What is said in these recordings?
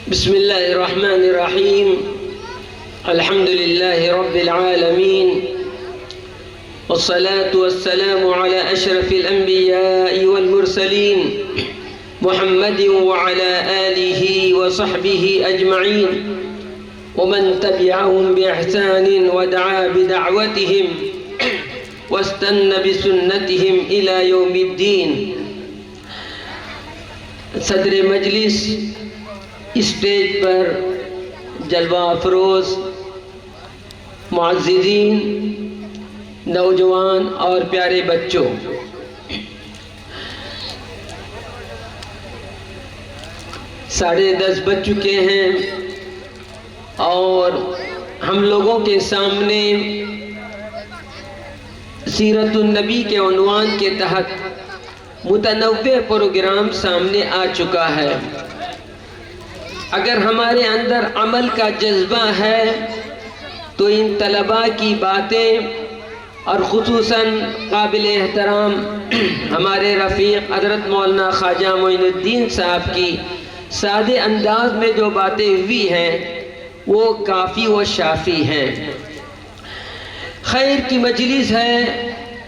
بسم الله الرحمن الرحيم. الحمد لله رب العالمين، والصلاة والسلام على أشرف الأنبياء والمرسلين محمد وعلى آله وصحبه أجمعين، ومن تبعهم بإحسان ودعا بدعوتهم واستنى بسنتهم إلى يوم الدين. صدر مجلس، اسٹیج پر جلوہ افروز معززین، نوجوان اور پیارے بچوں، 10:30 بج چکے ہیں اور ہم لوگوں کے سامنے سیرت النبی کے عنوان کے تحت متنوع پروگرام سامنے آ چکا ہے. اگر ہمارے اندر عمل کا جذبہ ہے تو ان طلباء کی باتیں اور خصوصاً قابل احترام ہمارے رفیق حضرت مولانا خواجہ معین الدین صاحب کی سادے انداز میں جو باتیں ہوئی ہیں وہ کافی و شافی ہیں. خیر کی مجلس ہے،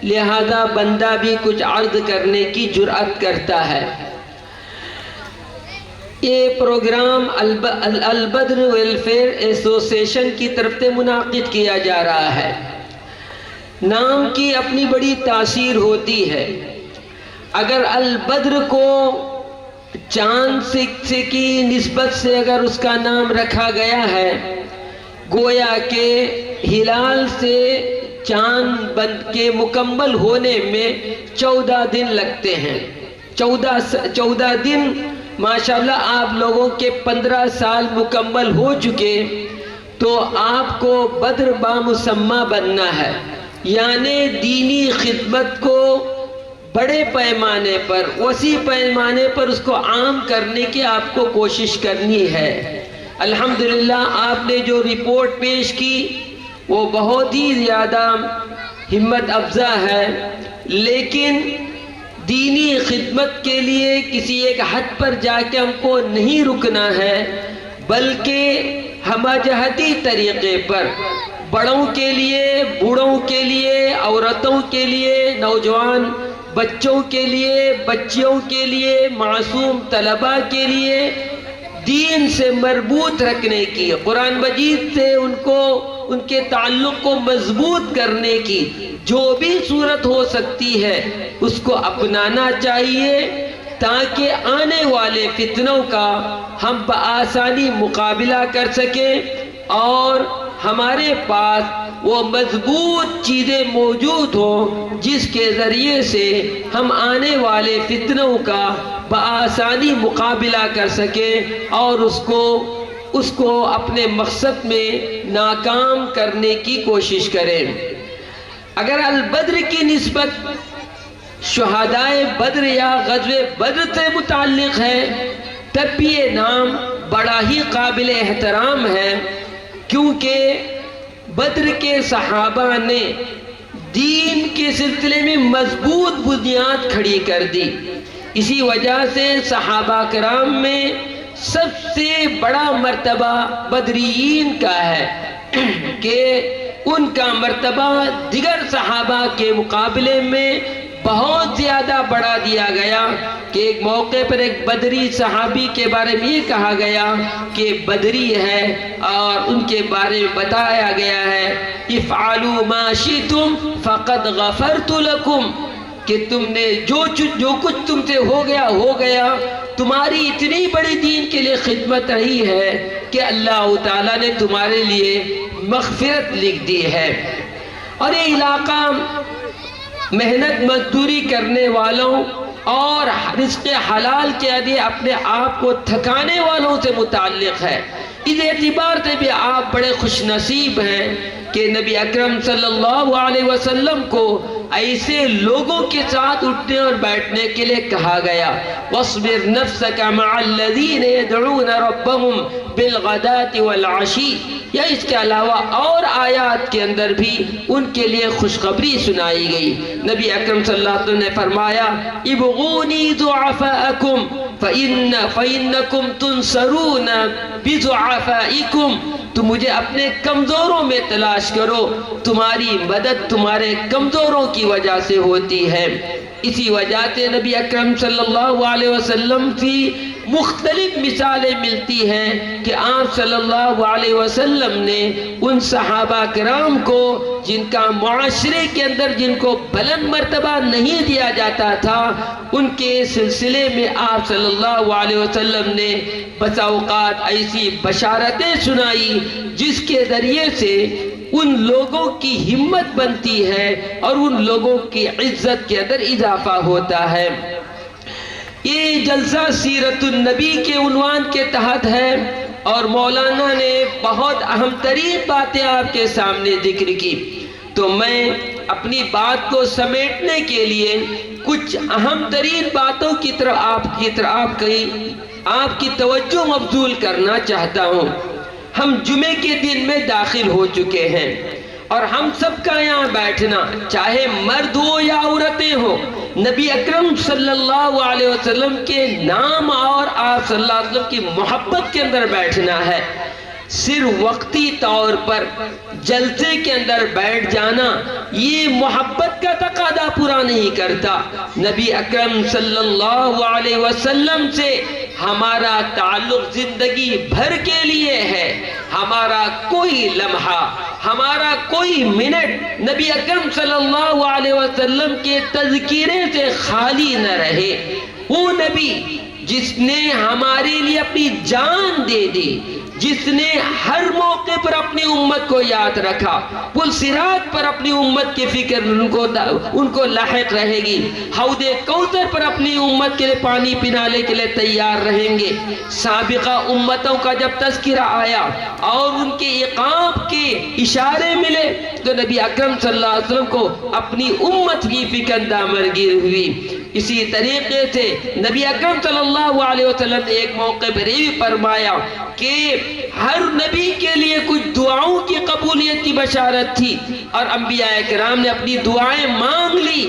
لہذا بندہ بھی کچھ عرض کرنے کی جرأت کرتا ہے. یہ پروگرام البدر ویلفیئر ایسوسیشن کی طرف سے منعقد کیا جا رہا ہے. نام کی اپنی بڑی تاثیر ہوتی ہے. اگر البدر کو چاند سے کی نسبت سے اگر اس کا نام رکھا گیا ہے، گویا کہ ہلال سے چاند بند کے مکمل ہونے میں 14 دن لگتے ہیں. 14 دن ماشاءاللہ آپ لوگوں کے 15 سال مکمل ہو چکے، تو آپ کو بدر بامسمہ بننا ہے. یعنی دینی خدمت کو بڑے پیمانے پر، وسیع پیمانے پر اس کو عام کرنے کی آپ کو کوشش کرنی ہے. الحمدللہ آپ نے جو رپورٹ پیش کی وہ بہت ہی زیادہ ہمت افزا ہے، لیکن دینی خدمت کے لیے کسی ایک حد پر جا کے ہم کو نہیں رکنا ہے، بلکہ ہمہ طریقے پر بڑوں کے لیے، بوڑھوں کے لیے، عورتوں کے لیے، نوجوان بچوں کے لیے، بچیوں کے لیے، معصوم طلباء کے لیے دین سے مربوط رکھنے کی، قرآن مجید سے ان کے تعلق کو مضبوط کرنے کی جو بھی صورت ہو سکتی ہے اس کو اپنانا چاہیے، تاکہ آنے والے فتنوں کا ہم بآسانی مقابلہ کر سکیں اور ہمارے پاس وہ مضبوط چیزیں موجود ہوں جس کے ذریعے سے ہم آنے والے فتنوں کا بآسانی مقابلہ کر سکیں اور اس کو اپنے مقصد میں ناکام کرنے کی کوشش کریں. اگر البدر کی نسبت شہدائے بدر یا غزوہ بدر سے متعلق ہے تب بھی یہ نام بڑا ہی قابل احترام ہے، کیونکہ بدر کے صحابہ نے دین کے سلسلے میں مضبوط بنیاد کھڑی کر دی. اسی وجہ سے صحابہ کرام میں سب سے بڑا مرتبہ بدریین کا ہے کہ ان کا مرتبہ دیگر صحابہ کے مقابلے میں بہت زیادہ بڑھا دیا گیا کہ ایک موقع پر ایک بدری صحابی کے بارے میں یہ کہا گیا کہ بدری ہے، اور ان کے بارے میں بتایا گیا ہے افعلوا ما شئتم فقد غفرت لکم، کہ تم نے جو کچھ تم سے ہو گیا. تمہاری اتنی بڑی دین کے لیے خدمت رہی ہے کہ اللہ تعالیٰ نے تمہارے لیے مغفرت لکھ دی ہے. اور یہ علاقہ محنت مزدوری کرنے والوں اور رزق حلال کے لیے اپنے آپ کو تھکانے والوں سے متعلق ہے. اس اعتبار سے بھی آپ بڑے خوش نصیب ہیں کہ نبی اکرم صلی اللہ علیہ وسلم کو ایسے لوگوں کے ساتھ اٹھنے اور بیٹھنے کے لیے کہا گیا وَاصْبِرْ نَفْسَكَ مَعَ الَّذِينَ يَدْعُونَ رَبَّهُمْ بِالْغَدَاةِ وَالْعَشِيِّ. یا اس کے علاوہ اور آیات کے اندر بھی ان کے لیے خوشخبری سنائی گئی. نبی اکرم صلی اللہ علیہ وسلم نے فرمایا ابغونی ضعفاءکم فَإِنَّكُمْ تُنْصَرُونَ بِضُعَفَائِكُمْ، تم مجھے اپنے کمزوروں میں تلاش کرو، تمہاری مدد تمہارے کمزوروں کی وجہ سے ہوتی ہے۔ اسی وجہ سے نبی اکرم صلی اللہ علیہ وسلم کی مختلف مثالیں ملتی ہیں کہ آپ صلی اللہ علیہ وسلم نے ان صحابہ کرام کو جن کا معاشرے کے اندر جن کو بلند مرتبہ نہیں دیا جاتا تھا، ان کے سلسلے میں آپ صلی اللہ علیہ وسلم نے بسا اوقات ایسی بشارتیں سنائی جس کے ذریعے سے ان لوگوں کی ہمت بنتی ہے اور ان لوگوں کی عزت کے اندر اضافہ ہوتا ہے۔ یہ جلسہ سیرت النبی کے عنوان کے تحت ہے اور مولانا نے بہت اہم ترین باتیں آپ کے سامنے ذکر کی، تو میں اپنی بات کو سمیٹنے کے لیے کچھ اہم ترین باتوں کی طرف آپ کی توجہ مبذول کرنا چاہتا ہوں۔ ہم جمعے کے دن میں داخل ہو چکے ہیں اور ہم سب کا یہاں بیٹھنا، چاہے مرد ہو یا عورتیں ہو، نبی اکرم صلی اللہ علیہ وسلم کے نام اور آپ صلی اللہ علیہ وسلم کی محبت کے اندر بیٹھنا ہے۔ صرف وقتی طور پر جلسے کے اندر بیٹھ جانا یہ محبت کا تقاضا پورا نہیں کرتا۔ نبی اکرم صلی اللہ علیہ وسلم سے ہمارا تعلق زندگی بھر کے لیے ہے۔ ہمارا کوئی لمحہ، ہمارا کوئی منٹ نبی اکرم صلی اللہ علیہ وسلم کے تذکیرے سے خالی نہ رہے۔ وہ نبی جس نے ہمارے لیے اپنی جان دے دی، جس نے ہر موقع پر اپنی امت کو یاد رکھا، پل صراط پر اپنی امت کی فکر ان کو لاحق رہے گی، حوض کوثر پر اپنی امت کے لیے پانی پلانے کے لیے تیار رہیں گے۔ سابقہ امتوں کا جب تذکرہ آیا اور ان کے عقاب کے اشارے ملے تو نبی اکرم صلی اللہ علیہ وسلم کو اپنی امت کی فکر دامرگیر ہوئی۔ اسی طریقے سے نبی اکرم صلی اللہ علیہ وسلم نے ایک موقع پر یہ بھی فرمایا کہ ہر نبی کے لیے کچھ دعاؤں کی قبولیت کی بشارت تھی اور انبیاء کرام نے اپنی دعائیں مانگ لی۔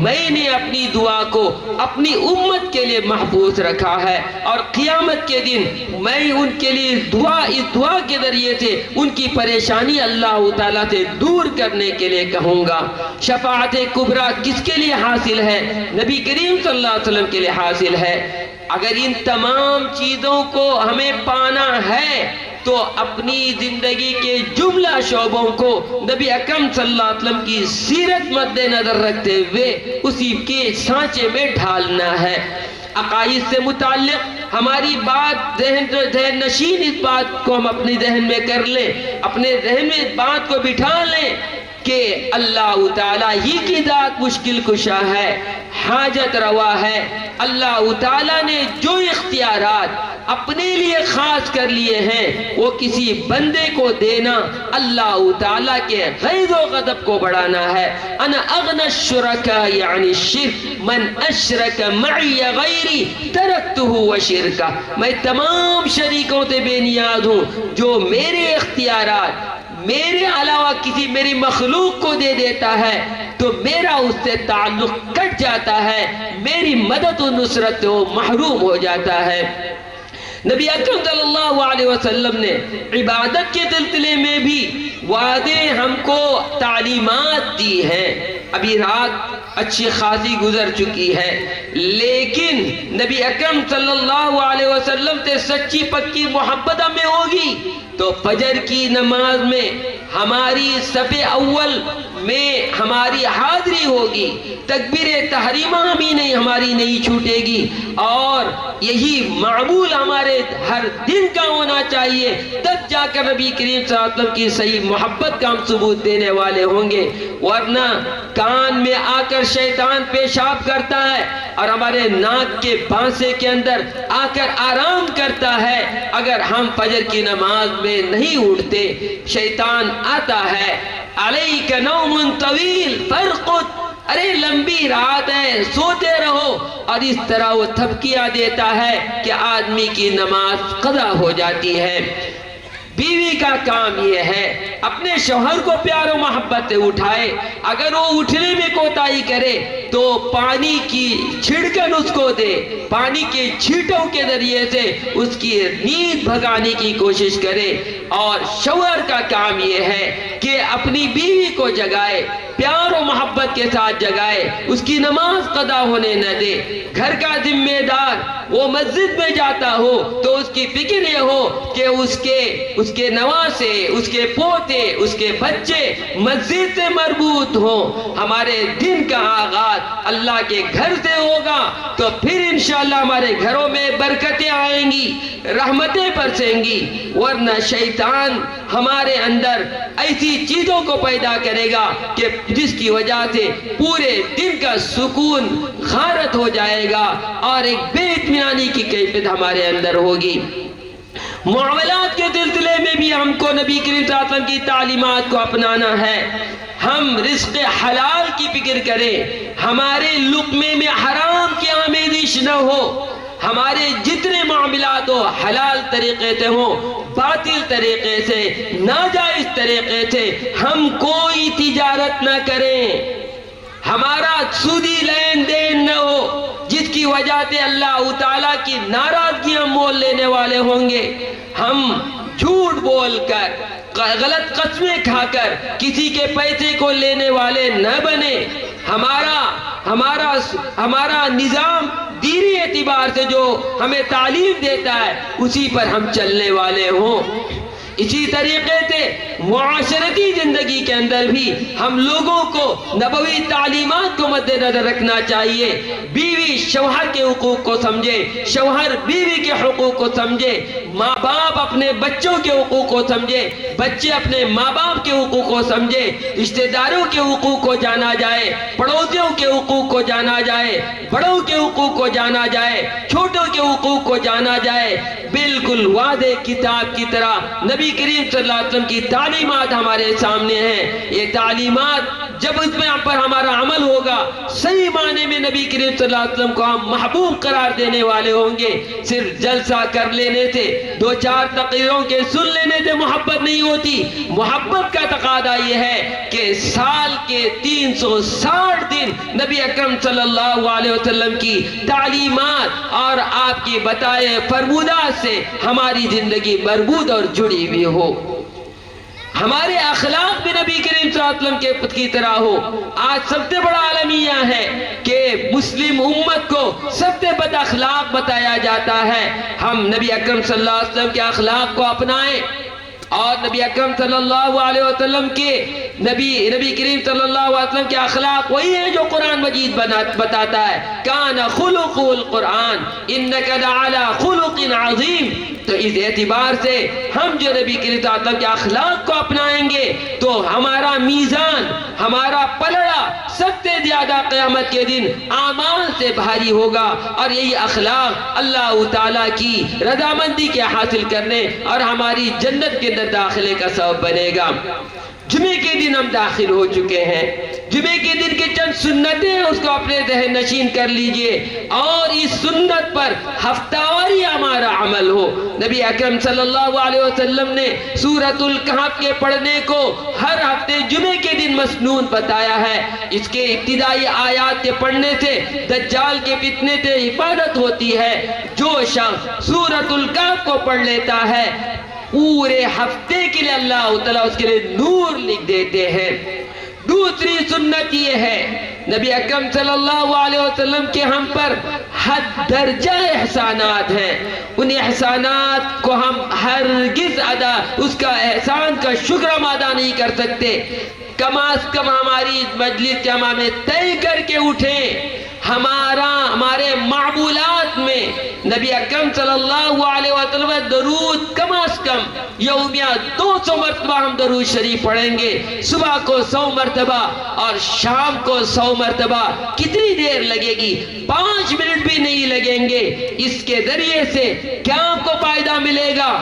میں نے اپنی دعا کو اپنی امت کے لیے محفوظ رکھا ہے اور قیامت کے دن میں ان کے لیے اس دعا کے ذریعے سے ان کی پریشانی اللہ تعالیٰ سے دور کرنے کے لیے کہوں گا۔ شفاعت کبریٰ کس کے لیے حاصل ہے؟ نبی کریم صلی اللہ علیہ وسلم کے لیے حاصل ہے۔ اگر ان تمام چیزوں کو ہمیں پانا ہے تو اپنی زندگی کے جملہ شعبوں کو نبی اکرم صلی اللہ علیہ وسلم کی سیرت مد نظر رکھتے ہوئے اسی کے سانچے میں ڈھالنا ہے۔ عقائد سے متعلق ہماری بات ذہن نشین اس بات کو ہم اپنے ذہن میں کر لیں، اپنے ذہن میں اس بات کو بٹھا لیں کہ اللہ تعالیٰ ہی کی ذات مشکل کشا ہے، حاجت روا ہے۔ اللہ تعالیٰ نے جو اختیارات اپنے لیے خاص کر لیے ہیں وہ کسی بندے کو دینا اللہ تعالیٰ کے غیظ و غضب کو بڑھانا ہے۔ انا اغنى الشركاء يعني الشرك من اشرك معي غيري تركته وشركه، میں تمام شریکوں سے بے نیاز ہوں۔ جو میرے اختیارات میرے علاوہ کسی میری مخلوق کو دے دیتا ہے تو میرا اس سے تعلق کٹ جاتا ہے، میری مدد و نصرت وہ محروم ہو جاتا ہے۔ نبی اکرم صلی اللہ علیہ وسلم نے عبادت کے سلسلے میں بھی واضح ہم کو تعلیمات دی ہیں۔ ابھی رات اچھی خاصی گزر چکی ہے لیکن نبی اکرم صلی اللہ علیہ وسلم سے سچی پکی محبت ہمیں ہوگی تو فجر کی نماز میں ہماری صف اول میں ہماری حاضری ہوگی، تکبیر تحریمہ ہماری نہیں چھوٹے گی اور یہی معمول ہمارے ہر دن کا ہونا چاہیے، تب جا کر نبی کریم صلی اللہ علیہ وسلم کی صحیح محبت کا ہم ثبوت دینے والے ہوں گے۔ ورنہ کان میں آ کر شیطان پیشاب کرتا ہے اور ہمارے ناک کے بانسے کے اندر آ کر آرام کرتا ہے۔ اگر ہم فجر کی نماز میں نہیں اٹھتے شیطان آتا ہے، علیک نوم طویل فرقد، ارے لمبی رات ہے سوتے رہو، اور اس طرح وہ تھپکیاں دیتا ہے کہ آدمی کی نماز قضا ہو جاتی ہے۔ بیوی کا کام یہ ہے اپنے شوہر کو پیار و محبت سے اٹھائے، اگر وہ اٹھنے میں کوتاہی کرے تو پانی کی چھڑکن اس کو دے، پانی کے چھینٹوں کے ذریعے سے اس کی نیند بھگانے کی کوشش کرے۔ اور شوہر کا کام یہ ہے کہ اپنی بیوی کو جگائے، پیار و محبت کے ساتھ جگائے، اس کی نماز قضا ہونے نہ دے۔ گھر کا ذمہ دار وہ مسجد میں جاتا ہو تو اس کی فکر یہ ہو کہ اس کے نواسے، اس کے پوتے، اس کے بچے مسجد سے مربوط ہوں۔ ہمارے دن کا آغاز اللہ کے گھر سے ہوگا تو پھر انشاءاللہ ہمارے گھروں میں برکتیں آئیں گی، رحمتیں برسیں گی، ورنہ شیطان ہمارے اندر ایسی چیزوں کو پیدا کرے گا کہ جس کی وجہ سے پورے دن کا سکون غارت ہو جائے گا اور ایک بے اطمینانی کی کیفیت ہمارے اندر ہوگی۔ معاملات کے سلسلے میں بھی ہم کو نبی کریم صلی اللہ علیہ وسلم کی تعلیمات کو اپنانا ہے۔ ہم رزق حلال کی فکر کریں، ہمارے لقمے میں حرام کی آمیزش نہ ہو، ہمارے جتنے معاملات ہو حلال طریقے سے ہوں، باطل طریقے سے، ناجائز طریقے سے ہم کوئی تجارت نہ کریں، ہمارا سودی لین دین نہ ہو جس کی وجہ سے اللہ تعالیٰ کی ناراضگیاں مول لینے والے ہوں گے۔ ہم جھوٹ بول کر، غلط قسمیں کھا کر کسی کے پیسے کو لینے والے نہ بنے۔ ہمارا نظام دینی اعتبار سے جو ہمیں تعلیم دیتا ہے اسی پر ہم چلنے والے ہوں۔ اسی طریقے سے معاشرتی زندگی کے اندر بھی ہم لوگوں کو نبوی تعلیمات کو مد نظر رکھنا چاہیے۔ بیوی شوہر کے حقوق کو سمجھے، شوہر بیوی کے حقوق کو سمجھے، ماں باپ اپنے بچوں کے حقوق کو سمجھے، بچے اپنے ماں باپ کے حقوق کو سمجھے، رشتہ داروں کے حقوق کو جانا جائے، پڑوسیوں کے حقوق کو جانا جائے، بڑوں کے حقوق کو جانا جائے، چھوٹوں کے حقوق کو جانا جائے۔ بالکل واضح کتاب کی طرح نبی کریم صلی اللہ علیہ وسلم کی تعلیمات ہمارے سامنے ہیں۔ یہ تعلیمات جب اس میں پر ہمارا عمل ہوگا، صحیح معنی میں نبی کریم صلی اللہ علیہ وسلم کو ہم محبوب قرار دینے والے ہوں گے۔ صرف جلسہ کر لینے سے، دو چار تقریروں کے سن لینے سے محبت نہیں ہوتی۔ محبت کا تقاضا یہ ہے کہ سال کے 360 دن نبی اکرم صلی اللہ علیہ وسلم کی تعلیمات اور آپ کی بتائے فرمودات سے ہماری زندگی مربوط اور جڑی ہوئی ہو، ہمارے اخلاق بھی نبی کریم صلی اللہ علیہ وسلم کی طرح ہو۔ آج سب سے بڑا عالمیہ ہے کہ مسلم امت کو سب سے بد اخلاق بتایا جاتا ہے۔ ہم نبی اکرم صلی اللہ علیہ وسلم کے اخلاق کو اپنائیں، اور نبی اکرم صلی اللہ علیہ وسلم کے نبی کریم صلی اللہ علیہ وسلم کے اخلاق وہی ہے جو قرآن مجید بتاتا ہے، کان خلق القرآن انک لعلی خلق عظیم۔ تو اس اعتبار سے ہم جو نبی کریم صلی اللہ علیہ وسلم کے اخلاق کو اپنائیں گے تو ہمارا میزان، ہمارا پلڑا سب سے زیادہ قیامت کے دن اعمال سے بھاری ہوگا، اور یہی اخلاق اللہ تعالیٰ کی رضامندی کے حاصل کرنے اور ہماری جنت کے اندر داخلے کا سبب بنے گا۔ جمعے کے دن ہم داخل ہو چکے ہیں، جمعے کے دن کے چند سنتیں ہیں اس کو اپنے ذہن نشین کر لیجئے، اور اس سنت پر ہفتہ واری ہمارا عمل ہو۔ نبی اکرم صلی اللہ علیہ وسلم نے سورۃ الکہف کے پڑھنے کو ہر ہفتے جمعے کے دن مسنون بتایا ہے۔ اس کے ابتدائی آیات کے پڑھنے سے دجال کے فتنے سے حفاظت ہوتی ہے۔ جو شخص سورۃ الکہف کو پڑھ لیتا ہے پورے ہفتے کے لیے اللہ تعالیٰ اس کے لیے نور لکھ دیتے ہیں۔ دوسری سنت یہ ہے، نبی اکرم صلی اللہ علیہ وسلم کے ہم پر حد درجہ احسانات ہیں، ان احسانات کو ہم ہرگز اس کا احسان کا شکر ہم ادا نہیں کر سکتے۔ کم از کم ہماری مجلس جمع میں طے کر کے اٹھیں، ہمارے معمولات میں نبی اکرم صلی اللہ علیہ وسلم درود کم از کم یومیہ 200 مرتبہ ہم درود شریف پڑھیں گے، صبح کو 100 مرتبہ اور شام کو 100 مرتبہ۔ کتنی دیر لگے گی؟ 5 منٹ بھی نہیں لگیں گے۔ اس کے ذریعے سے کیا آپ کو فائدہ ملے گا؟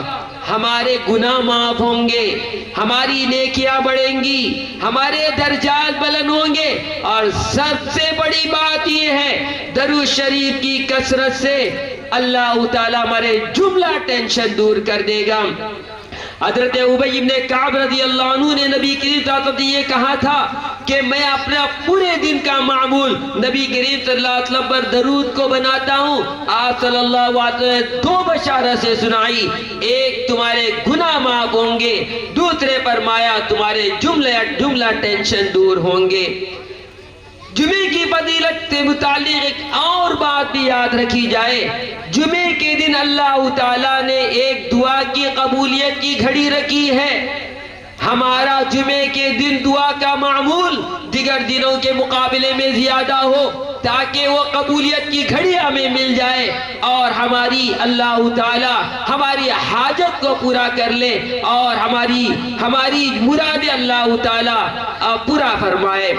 ہمارے گناہ معاف ہوں گے، ہماری نیکیاں بڑھیں گی، ہمارے درجات بلند ہوں گے، اور سب سے بڑی بات یہ ہے درود شریف کی کثرت سے اللہ تعالیٰ ہمارے جملہ ٹینشن دور کر دے گا۔ حضرت ابی بن کعب رضی اللہ عنہ نے نبی کریم صلی اللہ علیہ وسلم سے یہ کہا تھا کہ میں اپنا پورے دن کا معمول نبی کریم صلی اللہ علیہ وسلم پر درود کو بناتا ہوں. آپ صلی اللہ علیہ وسلم نے 2 بشارت سے سنائی. ایک تمہارے گناہ معاف ہوں گے, دوسرے فرمایا تمہارے جملہ ٹینشن دور ہوں گے. جمعے کی فضیلت سے متعلق ایک اور بات بھی یاد رکھی جائے. جمعے کے دن اللہ تعالیٰ نے ایک دعا کی قبولیت کی گھڑی رکھی ہے. ہمارا جمعے کے دن دعا کا معمول دیگر دنوں کے مقابلے میں زیادہ ہو تاکہ وہ قبولیت کی گھڑی ہمیں مل جائے اور ہماری اللہ تعالیٰ ہماری حاجت کو پورا کر لے اور ہماری مراد اللہ تعالیٰ پورا فرمائے.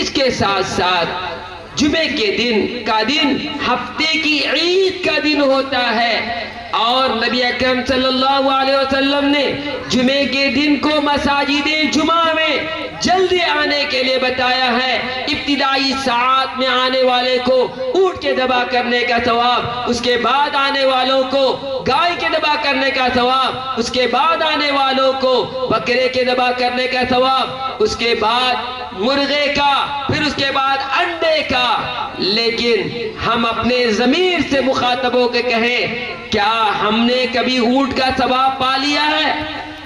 اس کے ساتھ ساتھ جمعے کے دن ہفتے کی عید کا دن ہوتا ہے اور نبی اکرم صلی اللہ علیہ وسلم نے جمعے کے دن کو مساجد جمعہ میں جلدی آنے کے لیے بتایا ہے. ابتدائی ساعت میں آنے والے کو اونٹ کے ذبح کرنے کا ثواب, اس کے بعد آنے والوں کو گائے کے ذبح کرنے کا ثواب, اس کے بعد آنے والوں کو بکرے کے ذبح کرنے کا ثواب, اس کے بعد مرغے کا, پھر اس کے بعد انڈے کا. لیکن ہم اپنے ضمیر سے مخاطب ہو کے کہیں کیا ہم نے کبھی اونٹ کا ثواب پا لیا ہے؟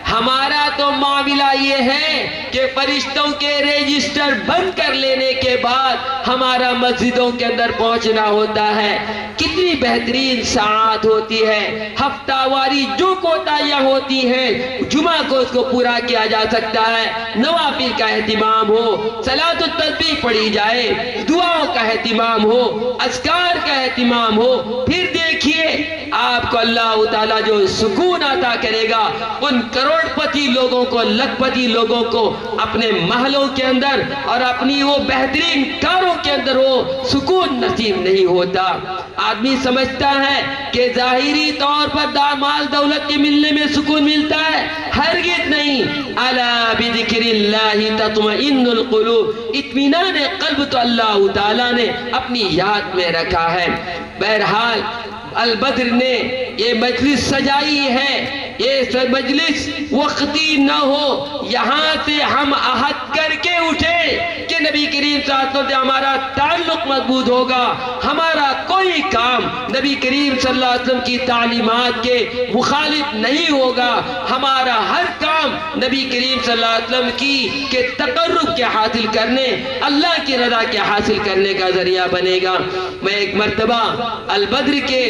ہمارا تو معاملہ یہ ہے کہ فرشتوں کے رجسٹر بند کر لینے کے بعد ہمارا مسجدوں کے اندر پہنچنا ہوتا ہے. کتنی بہترین ساعت ہوتی ہے, ہفتہ واری جو کوتاہیاں ہوتی ہیں جمعہ کو اس کو پورا کیا جا سکتا ہے. نوافل کا اہتمام ہو, صلاۃ التسبیح پڑھی جائے, دعاؤں کا اہتمام ہو, اذکار کا اہتمام ہو. پھر دیکھیے آپ کو اللہ تعالیٰ جو سکون عطا کرے گا, ان کروڑ پتی لوگوں کو, لکھ پتی لوگوں کو اپنے محلوں کے اندر اور اپنی وہ بہترین کاروں کے اندر وہ سکون نصیب نہیں ہوتا. آدمی سمجھتا ہے کہ ظاہری طور پر مال دولت کے ملنے میں سکون ملتا ہے, ہرگز نہیں. الا بذکر اللہ تطمئن القلوب, اطمینان قلب تو اللہ تعالیٰ نے اپنی یاد میں رکھا ہے. بہرحال البدر نے یہ مجلس سجائی ہے, یہ مجلس وقتی نہ ہو, یہاں سے ہم عہد کر کے اٹھے کہ نبی کریم صلی اللہ علیہ وسلم سے ہمارا تعلق مضبوط ہوگا, ہمارا کوئی کام نبی کریم صلی اللہ علیہ وسلم کی تعلیمات کے مخالف نہیں ہوگا, ہمارا ہر کام نبی کریم صلی اللہ علیہ وسلم کے تقرب کے حاصل کرنے, اللہ کی رضا کے حاصل کرنے کا ذریعہ بنے گا. میں ایک مرتبہ البدر کے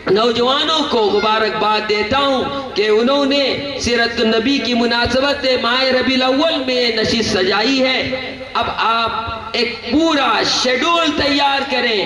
نوجوانوں کو مبارکباد دیتا ہوں کہ انہوں نے سیرت النبی کی مناسبت سے ماہ ربیع الاول میں نشست سجائی ہے. اب آپ ایک پورا شیڈول تیار کریں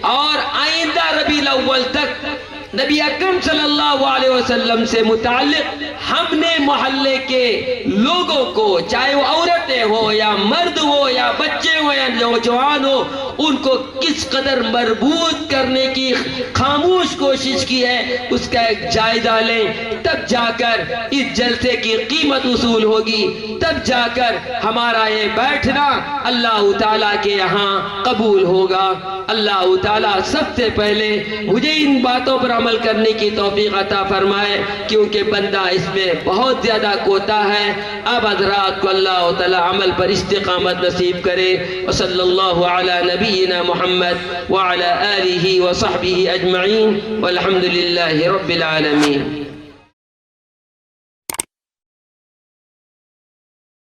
اور آئندہ ربیع الاول تک نبی اکرم صلی اللہ علیہ وسلم سے متعلق ہم نے محلے کے لوگوں کو, چاہے وہ عورتیں ہو یا مرد ہو یا بچے ہو یا نوجوان ہو, ان کو کس قدر مربوط کرنے کی خاموش کوشش کی ہے اس کا ایک جائزہ لیں. تب جا کر اس جلسے کی قیمت وصول ہوگی, تب جا کر ہمارا یہ بیٹھنا اللہ تعالیٰ کے یہاں قبول ہوگا. اللہ تعالیٰ سب سے پہلے مجھے ان باتوں پر عمل کرنے کی توفیق عطا فرمائے کیونکہ بندہ اس میں بہت زیادہ کوتا ہے. اب حضرات کو اللہ تعالیٰ عمل پر استقامت نصیب کرے. وصلی اللہ علی نبینا محمد وعلی آلہ وصحبہ اجمعین والحمد للہ رب العالمین.